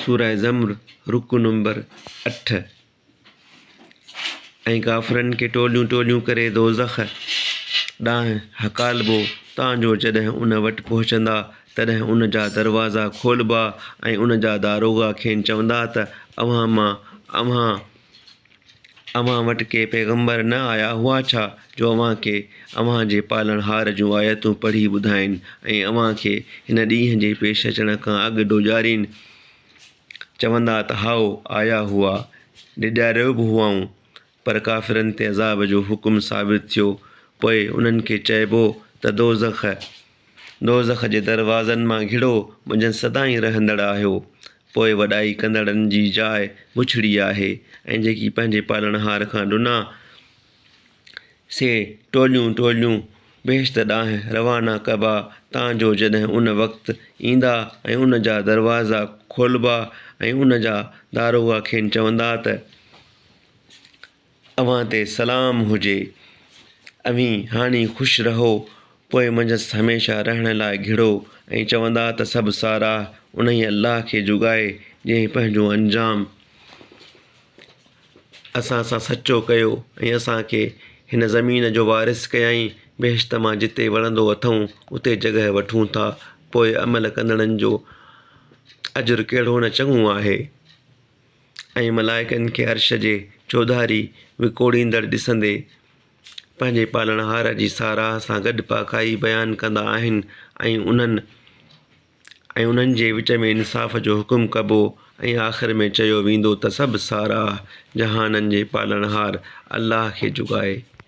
सूरह ज़म्र रुकु नंबर 8। ऐं काफ़िरनि खे टोलियूं टोलियूं करे दोज़ख ॾांहुं हकालबो तांजो जॾहिं उन वटि पहुचंदा तॾहिं उन जा दरवाज़ा खोलबा ऐं उन जा दारोगा खेनि चवंदा त अव्हां वटि के पैगम्बर न आया हुआ छा जो अव्हांखे अव्हांजे पालणहार जूं आयतूं पढ़ी ॿुधाइनि ऐं अव्हांखे हिन ॾींहं जे पेश अचण खां अॻु ॾोॼारीनि। चवंदा त हाओ आया हुआ, ॾेॼारियो बि हुआऊं, पर काफ़िरनि ते अज़ाब जो हुकुम साबित थियो। पोइ उन्हनि खे चइबो त दोज़ख जे दरवाज़नि मां घिड़ो मुंहिंजनि सदाईं रहंदड़ आहियो। पोइ वॾाई कंदड़नि जी जाइ बुछड़ी आहे ऐं जेकी पंहिंजे पालणहार खां ॾुना से टोलियूं टोलियूं बेश्त ॾांहुं रवाना कबा तांजो जॾहिं उन वक़्तु ईंदा ऐं उन जा दरवाज़ा खोलबा ऐं उन जा दारोगा खेनि चवंदा त अव्हां ते सलाम हुजे, अव्हीं हाणे ख़ुशि रहो। पोइ मंझंदि हमेशह रहण लाइ घिड़ो ऐं चवंदा त सभु साराह उन ई अल्लाह खे जुगाए जंहिं पंहिंजो अंजाम असां सां सचो कयो ऐं असांखे हिन ज़मीन जो वारिस कयाईं। बेश्त मां जिते वणंदो अथऊं उते जॻहि वठूं था। पोइ अमल कंदड़नि जो अजुरु कहिड़ो न चङो आहे। ऐं मलाइकनि खे अर्श जे चौधारी विकोड़ींदड़ ॾिसंदे पंहिंजे पालणहार जी साराह सां गॾु पाकाई बयानु कंदा आहिनि ऐं उन्हनि जे विच में इंसाफ़ जो हुकुम कबो ऐं आख़िर में चयो वेंदो त सभु साराह जहाननि जे पालणहार अल्लाह खे जुगाए।